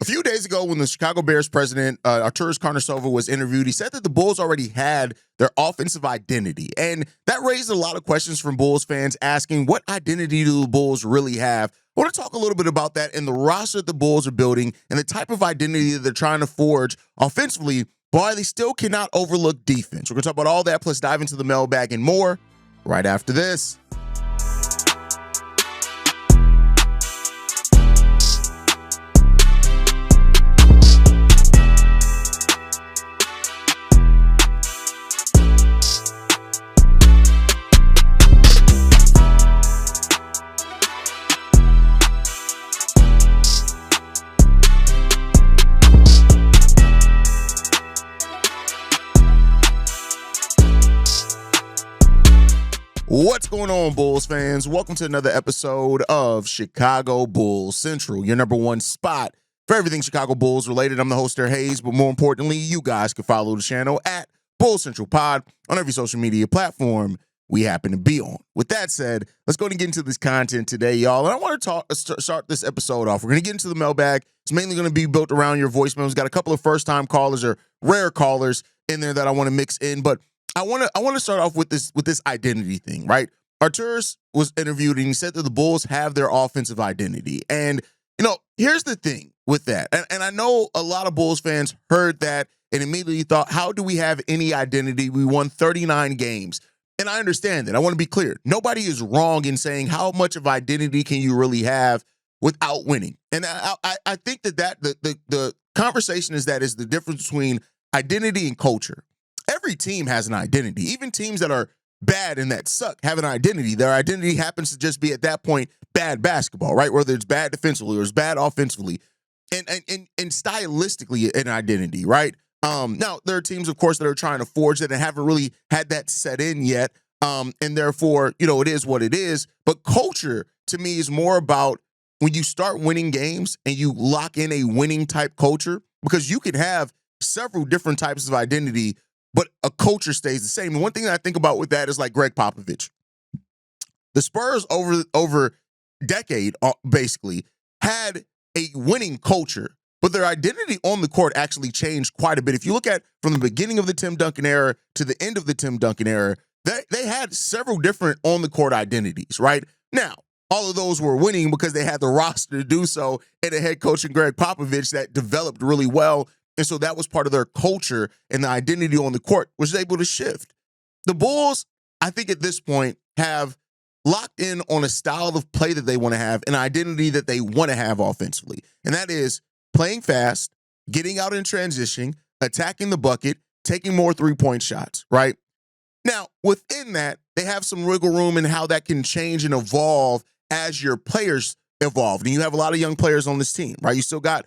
few days ago when the Chicago Bears president, Arturas Karnišovas, was interviewed, he said that the Bulls already had their offensive identity. And that raised a lot of questions from Bulls fans asking, what identity do the Bulls really have? I want to talk a little bit about that and the roster that the Bulls are building and the type of identity that they're trying to forge offensively, while they still cannot overlook defense. We're going to talk about all that, plus dive into the mailbag and more right after this. What's going on, Bulls fans? Welcome to another episode of Chicago Bulls Central, your number one spot for everything Chicago Bulls related. I'm the host, Hayes, but more importantly, you guys can follow the channel at Bulls Central Pod on every social media platform we happen to be on. With that said, let's go and get into this content today, y'all. And I want to start this episode off. We're going to get into the mailbag. It's mainly going to be built around your voicemails. Got a couple of first-time callers or rare callers in there that I want to mix in, but I want to start off with this identity thing, right? Arturas was interviewed and he said that the Bulls have their offensive identity. And, here's the thing with that. And I know a lot of Bulls fans heard that and immediately thought, how do we have any identity? We won 39 games. And I understand that. I want to be clear. Nobody is wrong in saying how much of identity can you really have without winning. And I think that the conversation is the difference between identity and culture. Every team has an identity. Even teams that are bad and that suck have an identity. Their identity happens to just be, at that point, bad basketball, right? Whether it's bad defensively or it's bad offensively. And stylistically an identity, right? Now, there are teams, of course, that are trying to forge it and haven't really had that set in yet. And therefore, it is what it is. But culture, to me, is more about when you start winning games and you lock in a winning type culture, because you could have several different types of identity, but a culture stays the same. And one thing that I think about with that is like Greg Popovich. The Spurs over decade, basically, had a winning culture, but their identity on the court actually changed quite a bit. If you look at from the beginning of the Tim Duncan era to the end of the Tim Duncan era, they had several different on-the-court identities, right? Now, all of those were winning because they had the roster to do so and a head coach in Greg Popovich that developed really well. And so that was part of their culture, and the identity on the court was able to shift. The Bulls, I think at this point, have locked in on a style of play that they want to have, an identity that they want to have offensively. And that is playing fast, getting out in transition, attacking the bucket, taking more three-point shots, right? Now, within that, they have some wiggle room in how that can change and evolve as your players evolve. And you have a lot of young players on this team, right? You still got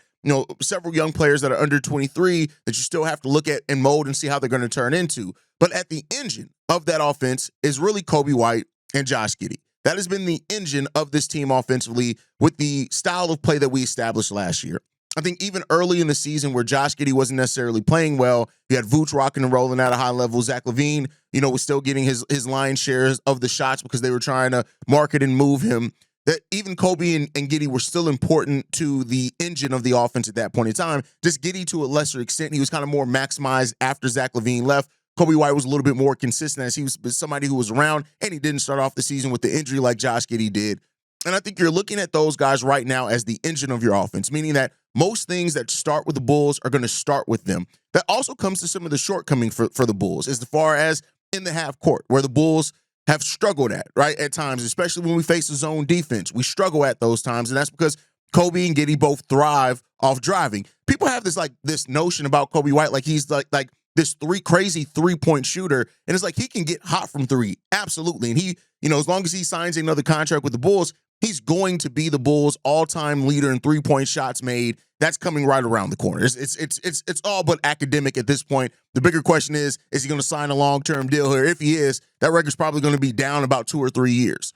several young players that are under 23 that you still have to look at and mold and see how they're going to turn into. But at the engine of that offense is really Coby White and Josh Giddey. That has been the engine of this team offensively with the style of play that we established last year. I think even early in the season where Josh Giddey wasn't necessarily playing well, you had Vooch rocking and rolling at a high level. Zach LaVine, was still getting his lion's shares of the shots because they were trying to market and move him. That even Coby and Giddey were still important to the engine of the offense at that point in time. Just Giddey to a lesser extent. He was kind of more maximized after Zach LaVine left. Coby White was a little bit more consistent as he was somebody who was around, and he didn't start off the season with the injury like Josh Giddey did. And I think you're looking at those guys right now as the engine of your offense, meaning that most things that start with the Bulls are going to start with them. That also comes to some of the shortcomings for the Bulls as far as in the half court, where the Bulls have struggled right, at times, especially when we face a zone defense. We struggle at those times, and that's because Coby and Giddey both thrive off driving. People have this notion about Coby White, like he's like this crazy three-point shooter, and it's like he can get hot from three, absolutely. And he, as long as he signs another contract with the Bulls, he's going to be the Bulls' all-time leader in three-point shots made. That's coming right around the corner. It's all but academic at this point. The bigger question is he going to sign a long-term deal here? If he is, that record's probably going to be down about 2 or 3 years.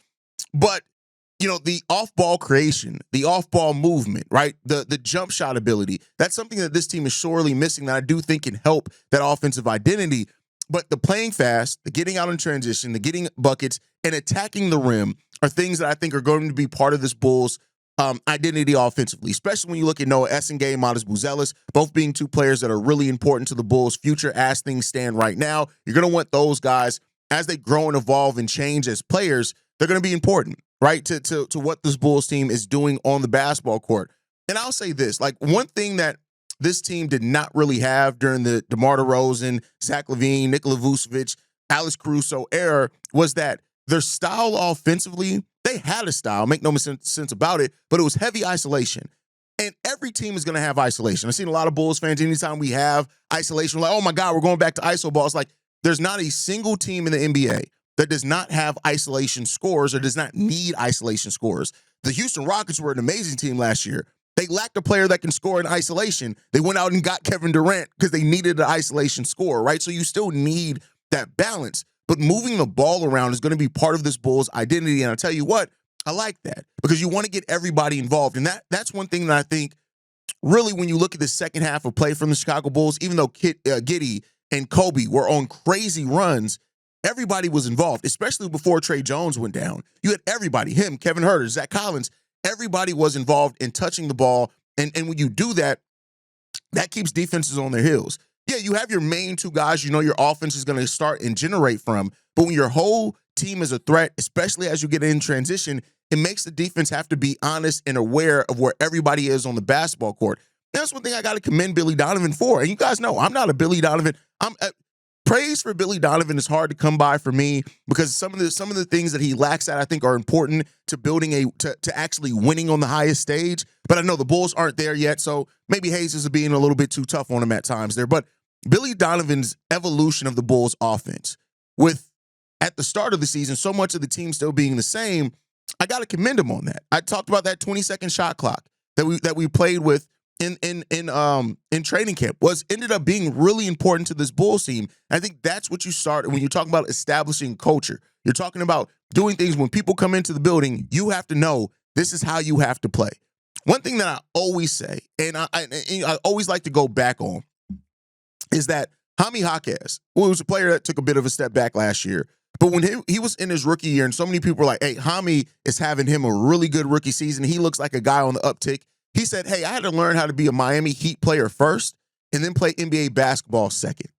But, the off-ball creation, the off-ball movement, right? The jump shot ability, that's something that this team is sorely missing that I do think can help that offensive identity. But the playing fast, the getting out in transition, the getting buckets, and attacking the rim are things that I think are going to be part of this Bulls identity offensively, especially when you look at Noah Essengue and Matas Buzelis, both being two players that are really important to the Bulls' future as things stand right now. You're going to want those guys, as they grow and evolve and change as players, they're going to be important, right, to what this Bulls team is doing on the basketball court. And I'll say this, like, one thing that this team did not really have during the DeMar DeRozan, Zach LaVine, Nikola Vučević, Alex Caruso era was that their style offensively, they had a style, make no sense about it, but it was heavy isolation. And every team is going to have isolation. I've seen a lot of Bulls fans, anytime we have isolation, we're like, oh my God, we're going back to iso ball. It's like, there's not a single team in the NBA that does not have isolation scores or does not need isolation scores. The Houston Rockets were an amazing team last year. They lacked a player that can score in isolation. They went out and got Kevin Durant because they needed an isolation score, right? So you still need that balance. But moving the ball around is going to be part of this Bulls identity. And I'll tell you what, I like that because you want to get everybody involved. And that's one thing that I think really when you look at the second half of play from the Chicago Bulls, even though Giddey and Coby were on crazy runs, everybody was involved, especially before Trey Jones went down. You had everybody, him, Kevin Huerter, Zach Collins. Everybody was involved in touching the ball. And when you do that, that keeps defenses on their heels. Yeah, you have your main two guys you know your offense is going to start and generate from. But when your whole team is a threat, especially as you get in transition, it makes the defense have to be honest and aware of where everybody is on the basketball court. And that's one thing I got to commend Billy Donovan for. And you guys know I'm not a Billy Donovan. Praise for Billy Donovan is hard to come by for me because some of the things that he lacks at I think are important to building to actually winning on the highest stage. But I know the Bulls aren't there yet, so maybe Hayes is being a little bit too tough on him at times there. But Billy Donovan's evolution of the Bulls offense, with at the start of the season so much of the team still being the same, I got to commend him on that. I talked about that 20-second shot clock that we played with in training camp ended up being really important to this Bulls team. And I think that's what you start when you're talking about establishing culture. You're talking about doing things when people come into the building, you have to know this is how you have to play. One thing that I always say, and I always like to go back on, is that Jaime Jaquez, who was a player that took a bit of a step back last year, but when he was in his rookie year, and so many people were like, hey, Jaime is having him a really good rookie season. He looks like a guy on the uptick. He said, hey, I had to learn how to be a Miami Heat player first and then play NBA basketball second.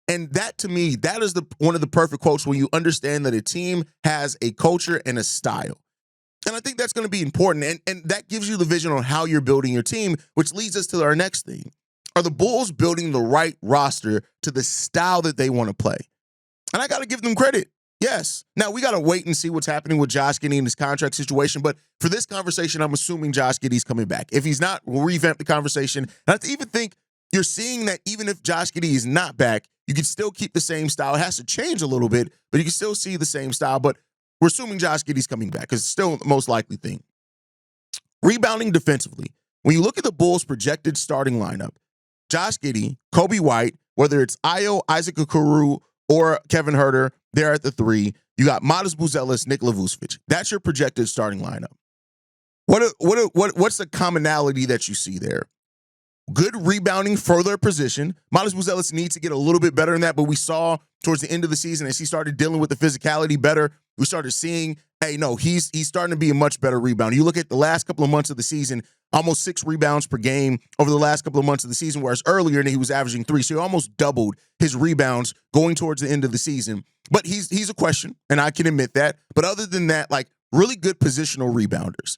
And that, to me, that is one of the perfect quotes when you understand that a team has a culture and a style. And I think that's going to be important. And that gives you the vision on how you're building your team, which leads us to our next thing. Are the Bulls building the right roster to the style that they want to play? And I got to give them credit. Yes. Now, we got to wait and see what's happening with Josh Giddey and his contract situation. But for this conversation, I'm assuming Josh Giddey's coming back. If he's not, we'll revamp the conversation. And I even think you're seeing that even if Josh Giddey is not back, you can still keep the same style. It has to change a little bit, but you can still see the same style. But we're assuming Josh Giddey's coming back because it's still the most likely thing. Rebounding defensively. When you look at the Bulls' projected starting lineup, Josh Giddey, Coby White, whether it's Ayo, Isaac Okoro, or Kevin Huerter, they're at the 3. You got Matas Buzelis, Nikola Vučević. That's your projected starting lineup. What's the commonality that you see there? Good rebounding for their position. Matas Buzelis needs to get a little bit better than that, but we saw towards the end of the season as he started dealing with the physicality better, we started seeing, hey, no, he's starting to be a much better rebounder. You look at the last couple of months of the season, almost 6 rebounds per game over the last couple of months of the season, whereas earlier he was averaging 3. So he almost doubled his rebounds going towards the end of the season. But he's a question, and I can admit that. But other than that, like, really good positional rebounders.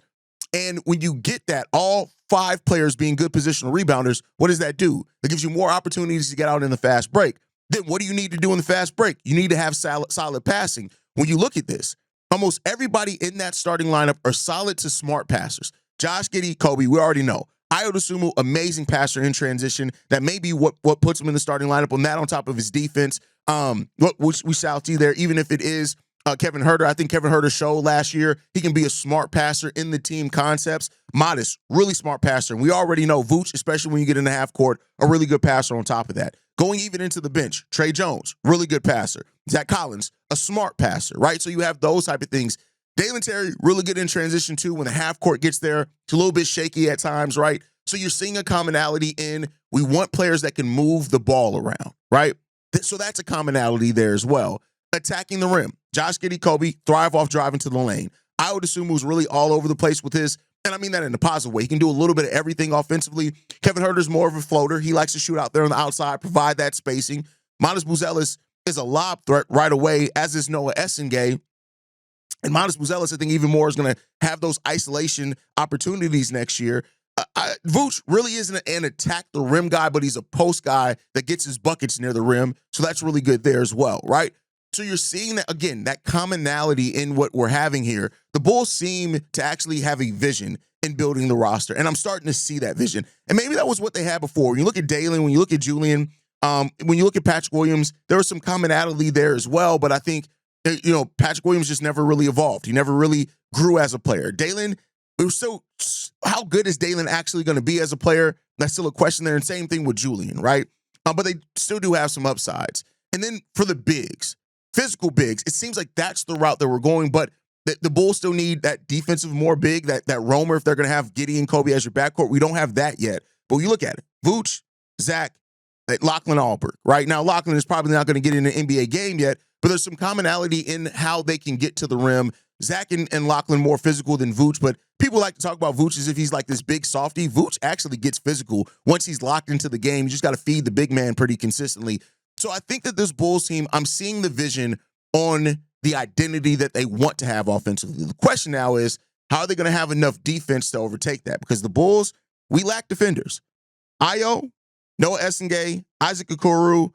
And when you get that, all 5 players being good positional rebounders, what does that do? That gives you more opportunities to get out in the fast break. Then what do you need to do in the fast break? You need to have solid passing. When you look at this, almost everybody in that starting lineup are solid to smart passers. Josh Giddey, Coby, we already know. Ayo Dosunmu, amazing passer in transition. That may be what puts him in the starting lineup. On that, on top of his defense, what we shall see there, even if it is Kevin Huerter. I think Kevin Huerter showed last year he can be a smart passer in the team concepts. Matas, really smart passer. And we already know Vooch, especially when you get in the half court, a really good passer on top of that. Going even into the bench, Trey Jones, really good passer. Zach Collins, a smart passer, right? So you have those type of things. Dalen Terry, really good in transition too. When the half court gets there, it's a little bit shaky at times, right? So you're seeing a commonality in we want players that can move the ball around, right? So that's a commonality there as well. Attacking the rim. Josh Giddey, Coby thrive off driving to the lane. Ayo Dosunmu was really all over the place with his And I mean that in a positive way. He can do a little bit of everything offensively. Kevin Huerter's more of a floater. He likes to shoot out there on the outside, provide that spacing. Matas Buzelis is a lob threat right away, as is Noah Essengue. And Matas Buzelis, I think even more, is going to have those isolation opportunities next year. Vooch really isn't an attack the rim guy, but he's a post guy that gets his buckets near the rim. So that's really good there as well, right? So you're seeing that, again, that commonality in what we're having here. The Bulls seem to actually have a vision in building the roster, and I'm starting to see that vision. And maybe that was what they had before. When you look at Dalen, when you look at Julian, when you look at Patrick Williams, there was some commonality there as well, but I think, Patrick Williams just never really evolved. He never really grew as a player. Dalen, so how good is Dalen actually going to be as a player? That's still a question there, and same thing with Julian, right? But they still do have some upsides. And then for the bigs, physical bigs, it seems like that's the route that we're going, but the Bulls still need that defensive more big, that roamer if they're going to have Giddey and Coby as your backcourt. We don't have that yet. But when you look at it, Vooch, Zach, Lachlan Alberg, right? Now, Lachlan is probably not going to get in an NBA game yet, but there's some commonality in how they can get to the rim. Zach and Lachlan more physical than Vooch, but people like to talk about Vooch as if he's like this big softy. Vooch actually gets physical once he's locked into the game. You just got to feed the big man pretty consistently. So I think that this Bulls team, I'm seeing the vision on the identity that they want to have offensively. The question now is, how are they going to have enough defense to overtake that? Because the Bulls, we lack defenders. Ayo, Noah Essengue, Isaac Okoro,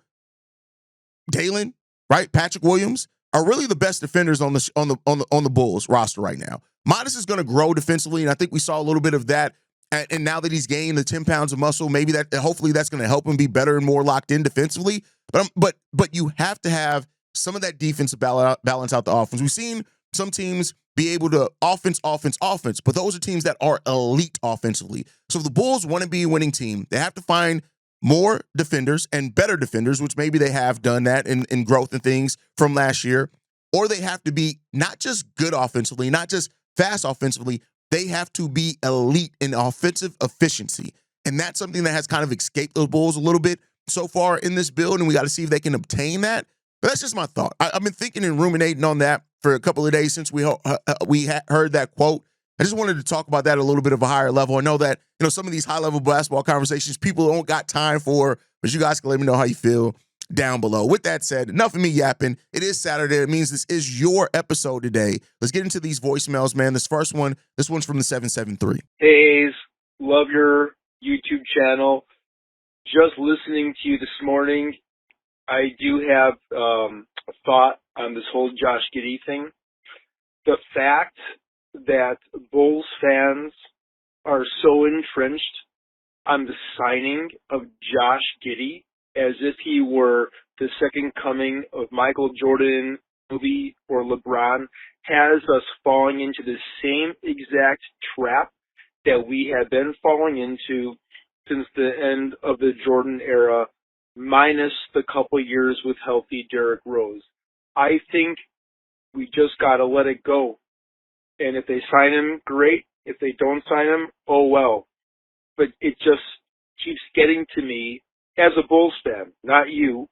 Dalen, right? Patrick Williams are really the best defenders on the Bulls roster right now. Matas is going to grow defensively, and I think we saw a little bit of that. And now that he's gained the 10 pounds of muscle, maybe hopefully that's going to help him be better and more locked in defensively. But you have to have some of that defense to balance out the offense. We've seen some teams be able to offense, but those are teams that are elite offensively. So if the Bulls want to be a winning team, they have to find more defenders and better defenders, which maybe they have done that in growth and things from last year, or they have to be not just good offensively, not just fast offensively, they have to be elite in offensive efficiency. And that's something that has kind of escaped the Bulls a little bit so far in this build, and we got to see if they can obtain that. But that's just my thought. I've been thinking and ruminating on that for a couple of days since we heard that quote. I just wanted to talk about that a little bit of a higher level. I know that, some of these high-level basketball conversations people don't got time for, but you guys can let me know how you feel down below. With that said, enough of me yapping. It is Saturday. It means this is your episode today. Let's get into these voicemails, man. This one's from the 773. Hey, love your YouTube channel. Just listening to you this morning, I do have a thought on this whole Josh Giddey thing. The fact that Bulls fans are so entrenched on the signing of Josh Giddey as if he were the second coming of Michael Jordan, Kobe, or LeBron has us falling into the same exact trap that we have been falling into since the end of the Jordan era, minus the couple years with healthy Derrick Rose. I think we just got to let it go. And if they sign him, great. If they don't sign him, oh well. But it just keeps getting to me, as a Bulls fan, not you,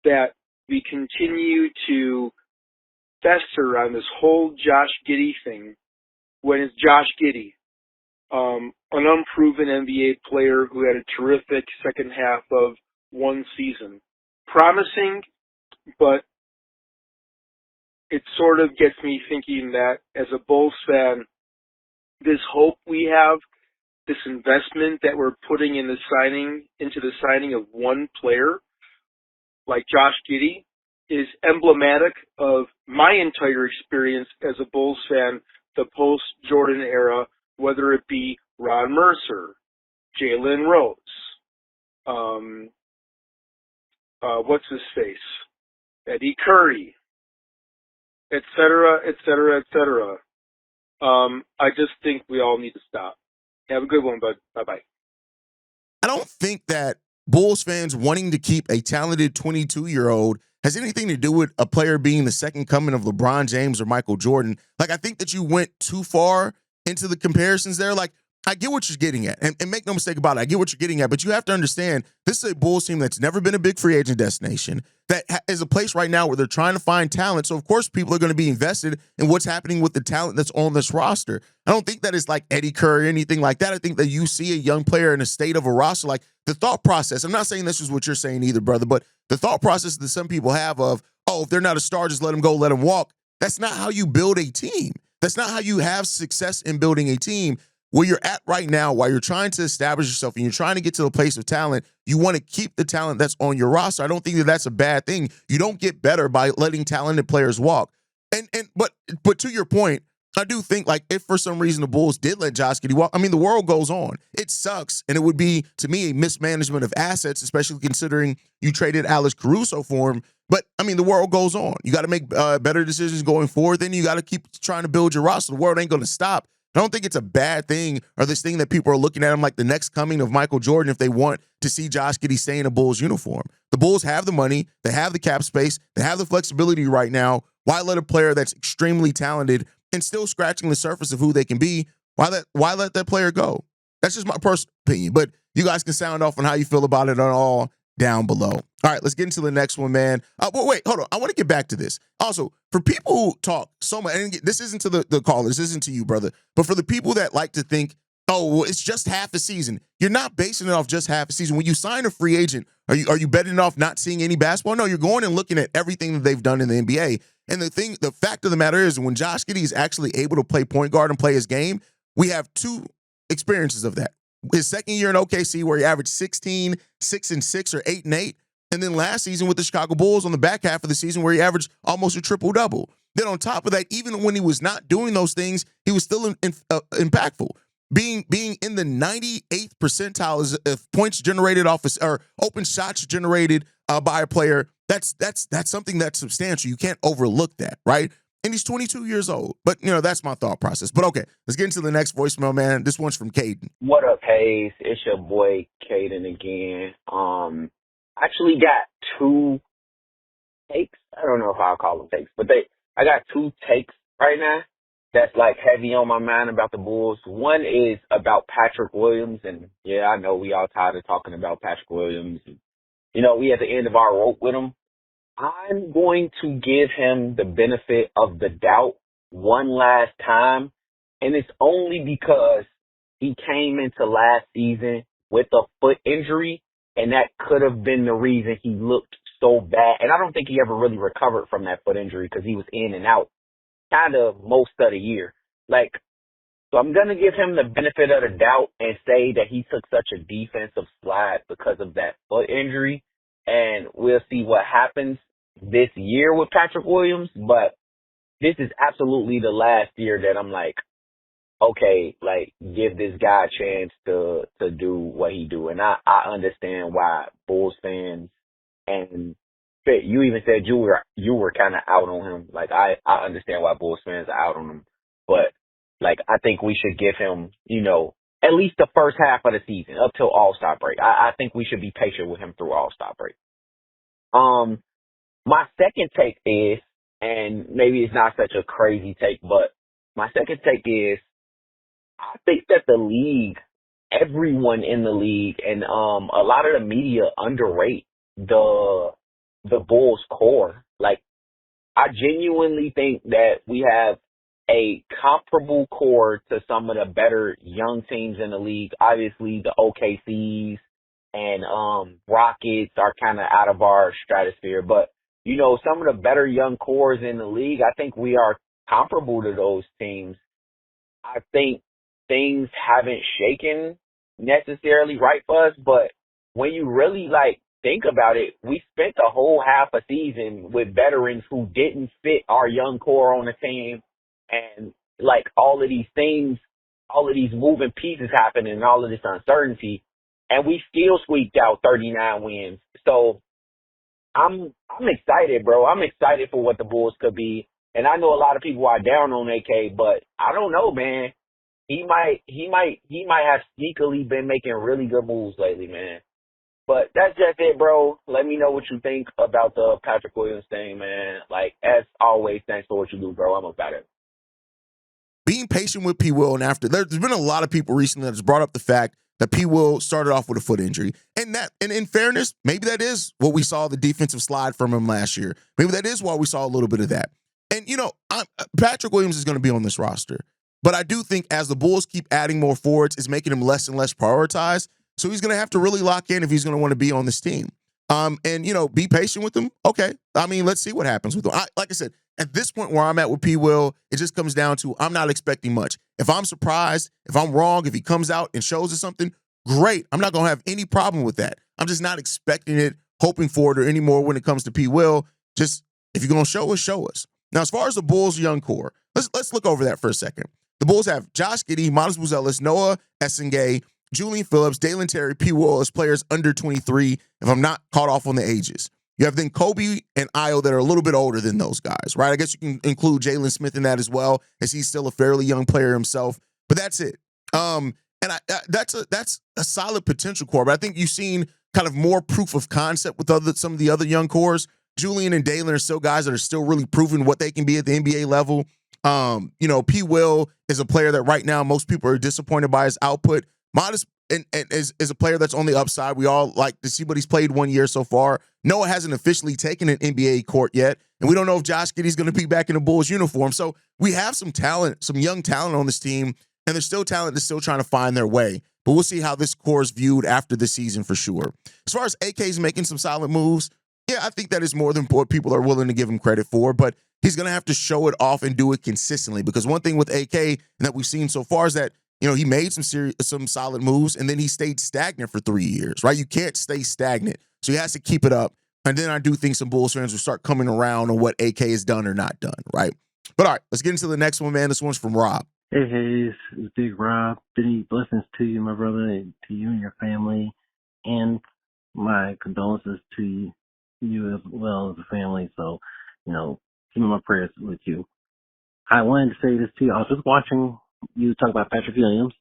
that we continue to fester on this whole Josh Giddey thing when it's Josh Giddey, an unproven NBA player who had a terrific second half of one season. Promising, but it sort of gets me thinking that as a Bulls fan, this hope we have, this investment that we're putting into the signing of one player like Josh Giddey is emblematic of my entire experience as a Bulls fan, the post-Jordan era, whether it be Ron Mercer, Jalen Rose, what's his face, Eddie Curry, et cetera, et cetera, et cetera. I just think we all need to stop. Have a good one, bud. Bye-bye. I don't think that Bulls fans wanting to keep a talented 22-year-old has anything to do with a player being the second coming of LeBron James or Michael Jordan. Like, I think that you went too far into the comparisons there. Like, I get what you're getting at, and make no mistake about it. I get what you're getting at, but you have to understand this is a Bulls team that's never been a big free agent destination. That is a place right now where they're trying to find talent. So of course, people are going to be invested in what's happening with the talent that's on this roster. I don't think that it's like Eddie Curry or anything like that. I think that you see a young player in a state of a roster, like the thought process. I'm not saying this is what you're saying either, brother, but the thought process that some people have of, oh, if they're not a star, just let them go, let them walk. That's not how you build a team. That's not how you have success in building a team. Where you're at right now, while you're trying to establish yourself and you're trying to get to the place of talent, you want to keep the talent that's on your roster. I don't think that that's a bad thing. You don't get better by letting talented players walk. But to your point, I do think, like, if for some reason the Bulls did let Josh Giddey walk, I mean, the world goes on. It sucks, and it would be, to me, a mismanagement of assets, especially considering you traded Alex Caruso for him. But, I mean, the world goes on. You got to make better decisions going forward. Then you got to keep trying to build your roster. The world ain't going to stop. I don't think it's a bad thing or this thing that people are looking at him like the next coming of Michael Jordan if they want to see Josh Giddey stay in a Bulls uniform. The Bulls have the money. They have the cap space. They have the flexibility right now. Why let a player that's extremely talented and still scratching the surface of who they can be, why let that player go? That's just my personal opinion. But you guys can sound off on how you feel about it all down below. All right, let's get into the next one, man. But wait, hold on. I want to get back to this. Also, for people who talk so much, and this isn't to the caller, this isn't to you, brother, but for the people that like to think, oh, well, it's just half a season. You're not basing it off just half a season. When you sign a free agent, are you betting off not seeing any basketball? No, you're going and looking at everything that they've done in the NBA. And the fact of the matter is, when Josh Giddey is actually able to play point guard and play his game, we have two experiences of that. His second year in OKC, where he averaged 16, 6-6, or 8-8. And then last season with the Chicago Bulls on the back half of the season, where he averaged almost a triple-double. Then on top of that, even when he was not doing those things, he was still impactful. Being in the 98th percentile of points generated off or open shots generated by a player, that's something that's substantial. You can't overlook that, right? And he's 22 years old. But, that's my thought process. But, okay, let's get into the next voicemail, man. This one's from Caden. What up, Hayes? It's your boy, Caden, again. Actually got two takes. I don't know if I'll call them takes, but I got two takes right now that's, like, heavy on my mind about the Bulls. One is about Patrick Williams. And, yeah, I know we all tired of talking about Patrick Williams. We at the end of our rope with him. I'm going to give him the benefit of the doubt one last time, and it's only because he came into last season with a foot injury, and that could have been the reason he looked so bad. And I don't think he ever really recovered from that foot injury because he was in and out kind of most of the year. So I'm going to give him the benefit of the doubt and say that he took such a defensive slide because of that foot injury. And we'll see what happens this year with Patrick Williams. But this is absolutely the last year that I'm like, okay, give this guy a chance to do what he do. And I understand why Bulls fans, and you even said you were kind of out on him. I understand why Bulls fans are out on him. But, I think we should give him, at least the first half of the season up till All-Star break. I think we should be patient with him through All-Star break. My second take is, and maybe it's not such a crazy take, but my second take is, I think that the league, everyone in the league, and a lot of the media underrate the Bulls core. I genuinely think that we have a comparable core to some of the better young teams in the league. Obviously, the OKCs and Rockets are kind of out of our stratosphere, but some of the better young cores in the league, I think we are comparable to those teams. I think things haven't shaken necessarily right for us, but when you really think about it, we spent the whole half a season with veterans who didn't fit our young core on the team, and all of these things, all of these moving pieces happened and all of this uncertainty, and we still squeaked out 39 wins. So I'm excited, bro. I'm excited for what the Bulls could be. And I know a lot of people are down on AK, but I don't know, man. He might have sneakily been making really good moves lately, man. But that's just it, bro. Let me know what you think about the Patrick Williams thing, man. As always, thanks for what you do, bro. I'm about it. Being patient with P. Will, and after there's been a lot of people recently that's brought up the fact that P. Will started off with a foot injury. And in fairness, maybe that is what we saw the defensive slide from him last year. Maybe that is why we saw a little bit of that. And, Patrick Williams is going to be on this roster. But I do think as the Bulls keep adding more forwards, it's making him less and less prioritized. So he's going to have to really lock in if he's going to want to be on this team. And, be patient with him. Okay. I mean, let's see what happens with him. Like I said, at this point where I'm at with P. Will, it just comes down to I'm not expecting much. If I'm surprised, if I'm wrong, if he comes out and shows us something, great. I'm not going to have any problem with that. I'm just not expecting it, hoping for it or any more when it comes to P. Will. Just if you're going to show us, show us. Now, as far as the Bulls' young core, let's look over that for a second. The Bulls have Josh Giddey, Matas Buzelis, Noah Essengue, Julian Phillips, Dalen Terry, P. Will as players under 23, if I'm not caught off on the ages. You have then Coby and Io that are a little bit older than those guys, right? I guess you can include Jalen Smith in that as well, as he's still a fairly young player himself. But that's it. That's a solid potential core. But I think you've seen kind of more proof of concept with some of the other young cores. Julian and Dalen are still guys that are still really proving what they can be at the NBA level. P. Will is a player that right now most people are disappointed by his output. Matas and is a player that's on the upside. We all like to see what he's played 1 year so far. Noah hasn't officially taken an NBA court yet, and we don't know if Josh Giddey's going to be back in a Bulls uniform. So we have some talent, some young talent on this team, and there's still talent that's still trying to find their way. But we'll see how this core is viewed after the season for sure. As far as AK's making some solid moves, yeah, I think that is more than what people are willing to give him credit for, but he's going to have to show it off and do it consistently, because one thing with AK and that we've seen so far is that he made some solid moves, and then he stayed stagnant for 3 years, right? You can't stay stagnant. So he has to keep it up. And then I do think some Bulls fans will start coming around on what AK has done or not done, right? But all right, let's get into the next one, man. This one's from Rob. Hey, Hayes. It's Big Rob. Many blessings to you, my brother, and to you and your family. And my condolences to you as well as the family. So, keep my prayers with you. I wanted to say this to you. I was just watching you talk about Patrick Williams,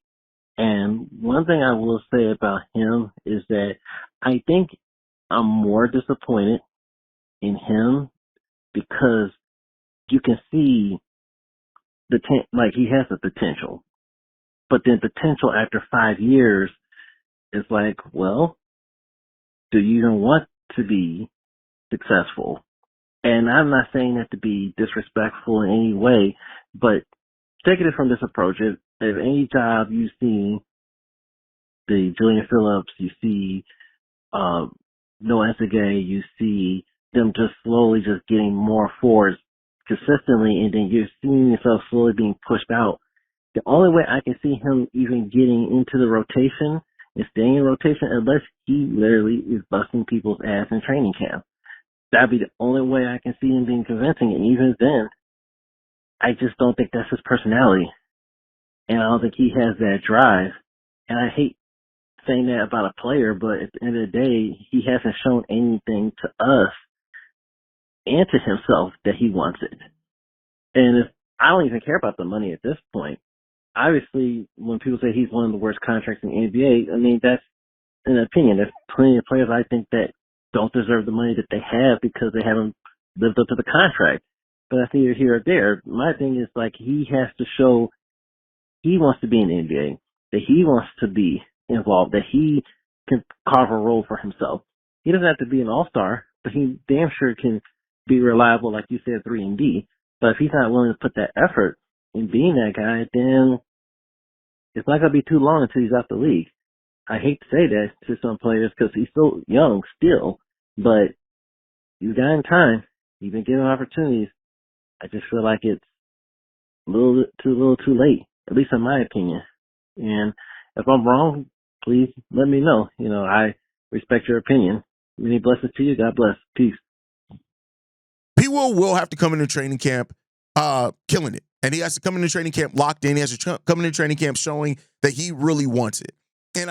and one thing I will say about him is that I think I'm more disappointed in him because you can see he has the potential, but then potential after 5 years is like, well, do you even want to be successful? And I'm not saying that to be disrespectful in any way, but taking it from this approach, if any job you see the Julian Phillips, you see Noah Essengue, you see them just slowly just getting more forwards consistently, and then you're seeing yourself slowly being pushed out. The only way I can see him even getting into the rotation and staying in rotation, unless he literally is busting people's ass in training camp. That'd be the only way I can see him being convincing, and even then, I just don't think that's his personality. And I don't think he has that drive. And I hate saying that about a player, but at the end of the day, he hasn't shown anything to us and to himself that he wants it. And I don't even care about the money at this point. Obviously, when people say he's one of the worst contracts in the NBA, I mean, that's an opinion. There's plenty of players I think that don't deserve the money that they have because they haven't lived up to the contract. But that's neither here or there. My thing is, he has to show he wants to be in the NBA, that he wants to be involved, that he can carve a role for himself. He doesn't have to be an all-star, but he damn sure can be reliable, like you said, 3-and-D. But if he's not willing to put that effort in being that guy, then it's not going to be too long until he's out the league. I hate to say that to some players because he's so young still, but he's got in time. He's been given opportunities. I just feel like it's a little too late, at least in my opinion. And if I'm wrong, please let me know. I respect your opinion. Many blessings to you. God bless. Peace. P. Will have to come into training camp killing it. And he has to come into training camp locked in. He has to come into training camp showing that he really wants it. And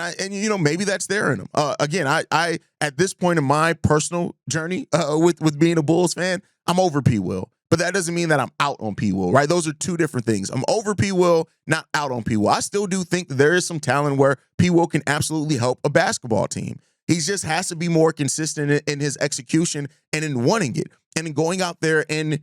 maybe that's there in him. Again, I at this point in my personal journey with being a Bulls fan, I'm over P. Will. But that doesn't mean that I'm out on P. Will, right? Those are two different things. I'm over P. Will, not out on P. Will. I still do think that there is some talent where P. Will can absolutely help a basketball team. He just has to be more consistent in his execution and in wanting it and in going out there and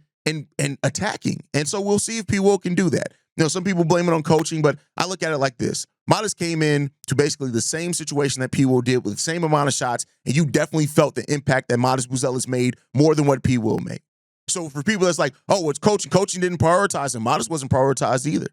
attacking. And so we'll see if P. Will can do that. some people blame it on coaching, but I look at it like this. Matas came in to basically the same situation that P. Will did with the same amount of shots, and you definitely felt the impact that Matas Buzelis made more than what P. Will made. So for people that's like, oh, it's coaching. Coaching didn't prioritize him. Matas wasn't prioritized either.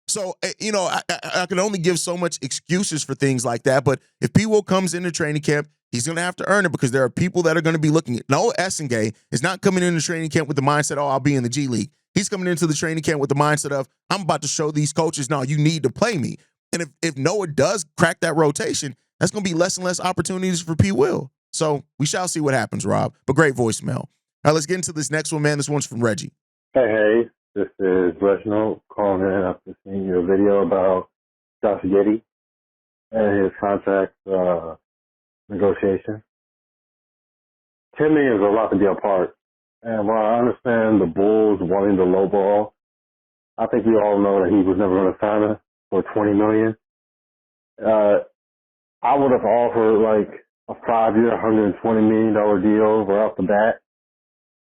So, I can only give so much excuses for things like that. But if P. Will comes into training camp, he's going to have to earn it because there are people that are going to be looking. No, Essengue is not coming into training camp with the mindset, oh, I'll be in the G League. He's coming into the training camp with the mindset of, I'm about to show these coaches, no, you need to play me. And if Noah does crack that rotation, that's going to be less and less opportunities for P. Will. So we shall see what happens, Rob. But great voicemail. All right, let's get into this next one, man. This one's from Reggie. Hey, this is Reginald calling in after seeing your video about Josh Giddey and his contract negotiation. $10 million is a lot to be apart. And while I understand the Bulls wanting the low ball, I think we all know that he was never going to sign it for $20 million. I would have offered like a 5-year, $120 million deal right off the bat.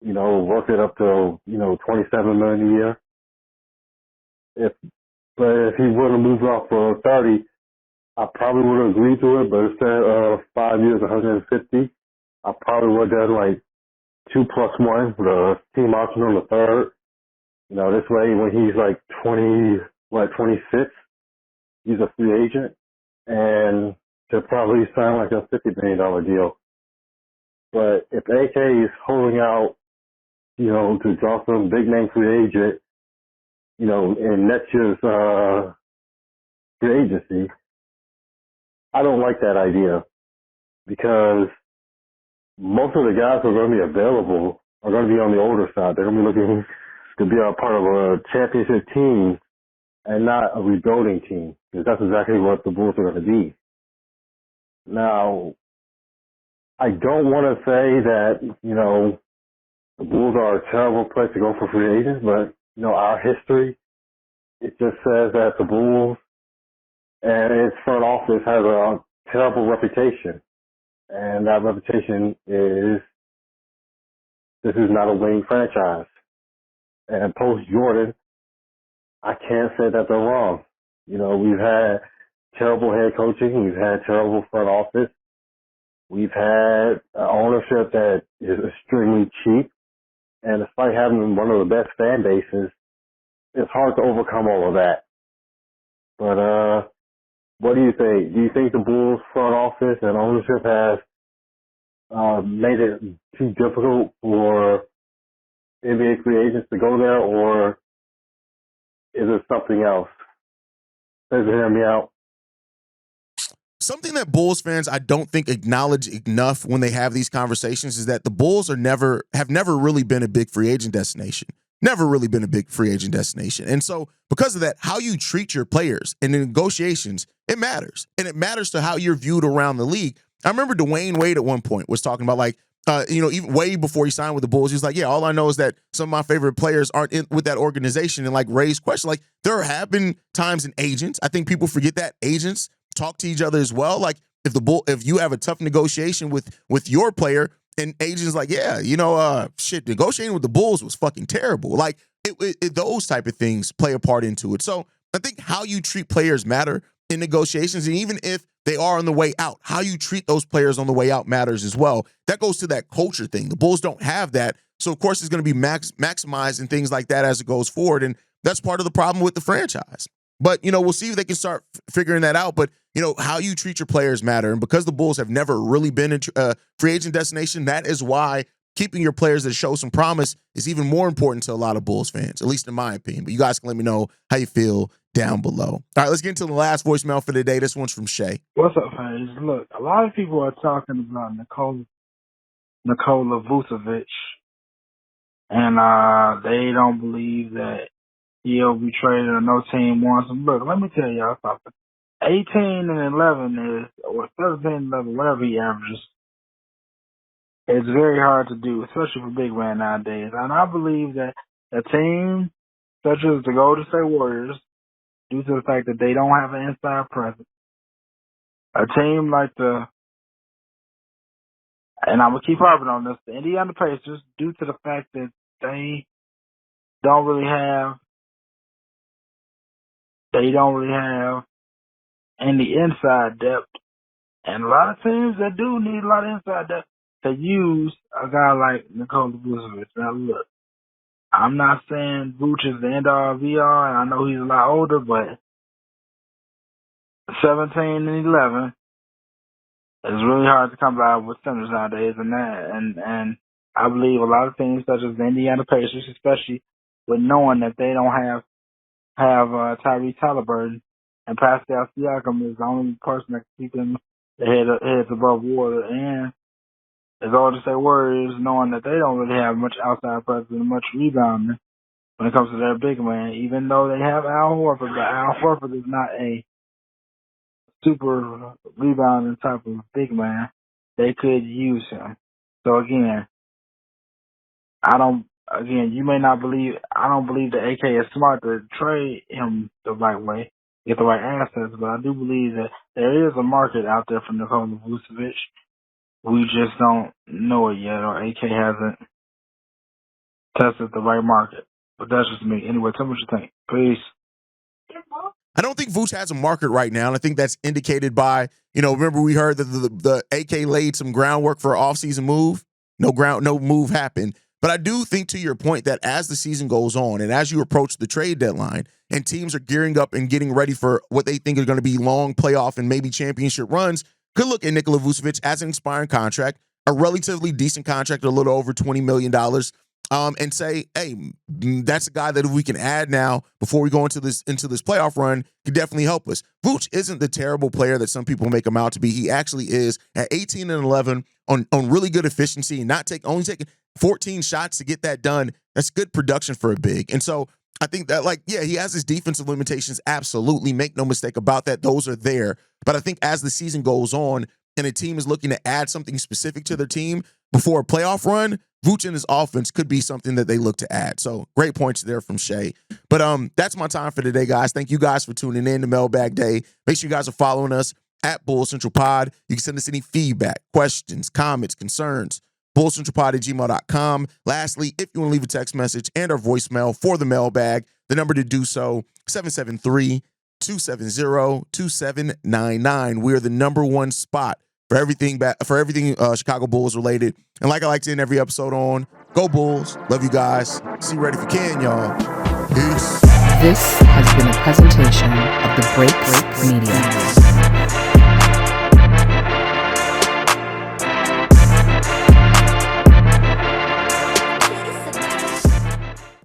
Work it up to, $27 million a year. But if he would have moved off for 30, I probably would have agreed to it. But instead of 5 years, 150, I probably would have done like 2 + 1 with a team option on the third. This way when he's like 26, he's a free agent and he'll probably sign like a $50 million deal. But if AK is holding out, to draw some big name free agent, in next year's free agency, I don't like that idea because most of the guys who are going to be available are going to be on the older side. They're going to be looking to be a part of a championship team and not a rebuilding team, because that's exactly what the Bulls are going to be. Now, I don't want to say that, the Bulls are a terrible place to go for free agents, but, our history, it just says that the Bulls and its front office has a terrible reputation. And that reputation is, this is not a winning franchise. And post-Jordan, I can't say that they're wrong. We've had terrible head coaching. We've had terrible front office. We've had ownership that is extremely cheap. And despite having one of the best fan bases, it's hard to overcome all of that. But what do you think? Do you think the Bulls front office and ownership has made it too difficult for NBA free agents to go there, or is it something else? Thanks for hearing me out. Something that Bulls fans I don't think acknowledge enough when they have these conversations is that the Bulls have never really been a big free agent destination. Never really been a big free agent destination. And so because of that, how you treat your players in the negotiations, it matters. And it matters to how you're viewed around the league. I remember Dwayne Wade at one point was talking about like, even way before he signed with the Bulls, he was like, yeah, all I know is that some of my favorite players aren't with that organization, and like raised questions. Like there have been times in agents, I think people forget that agents talk to each other as well. Like if you have a tough negotiation with your player and agents like, yeah, negotiating with the Bulls was fucking terrible. Like those type of things play a part into it. So I think how you treat players matter in negotiations, and even if they are on the way out, how you treat those players on the way out matters as well. That goes to that culture thing. The Bulls don't have that. So of course it's going to be maximized and things like that as it goes forward. And that's part of the problem with the franchise. But, we'll see if they can start figuring that out. But, how you treat your players matter. And because the Bulls have never really been a free agent destination, that is why keeping your players that show some promise is even more important to a lot of Bulls fans, at least in my opinion. But you guys can let me know how you feel down below. All right, let's get into the last voicemail for the day. This one's from Shay. What's up, fans? Look, a lot of people are talking about Nikola Vučević, and they don't believe that he'll be traded or no team wants him. Look, let me tell y'all something. 18 and 11 is, or 17 and 11, whatever he averages, it's very hard to do, especially for big man nowadays. And I believe that a team such as the Golden State Warriors, due to the fact that they don't have an inside presence, a team like and I'm going to keep harping on this, the Indiana Pacers, due to the fact that they don't really have they don't really have any inside depth. And a lot of teams that do need a lot of inside depth to use a guy like Nikola Vučević. Now, look, I'm not saying Vooch is the end-all, be-all, and I know he's a lot older, but 17 and 11 is really hard to come by with centers nowadays, and I believe a lot of teams, such as the Indiana Pacers, especially with knowing that they don't have Tyrese Halliburton, and Pascal Siakam is the only person that can keep them heads above water, and as all to say Warriors, knowing that they don't really have much outside presence and much rebounding when it comes to their big man, even though they have Al Horford, but Al Horford is not a super rebounding type of big man. They could use him. So again, you may not believe, I don't believe that AK is smart to trade him the right way, get the right assets, but I do believe that there is a market out there for Nikola Vučević. We just don't know it yet, or AK hasn't tested the right market. But that's just me. Anyway, tell me what you think. Peace. I don't think Vooch has a market right now, and I think that's indicated by, remember we heard that the AK laid some groundwork for an offseason move. No move happened. But I do think, to your point, that as the season goes on and as you approach the trade deadline and teams are gearing up and getting ready for what they think are going to be long playoff and maybe championship runs, could look at Nikola Vučević as an expiring contract, a relatively decent contract, a little over $20 million, and say, hey, that's a guy that if we can add now before we go into this playoff run, could definitely help us. Vooch isn't the terrible player that some people make him out to be. He actually is at 18 and 11 on really good efficiency and only taking 14 shots to get that done. That's good production for a big. And so I think that, he has his defensive limitations. Absolutely. Make no mistake about that. Those are there. But I think as the season goes on and a team is looking to add something specific to their team before a playoff run, Vooch and his offense could be something that they look to add. So great points there from Shay. But that's my time for today, guys. Thank you guys for tuning in to Mailbag Day. Make sure you guys are following us at Bull Central Pod. You can send us any feedback, questions, comments, concerns, bullcentralpod@gmail.com. Lastly, if you want to leave a text message and our voicemail for the mailbag, the number to do so, 773-270-2799. We're the number one spot for everything Chicago Bulls related. And like I like to end every episode on, go Bulls. Love you guys. See you ready if you can, y'all. Peace. This has been a presentation of the Break Media.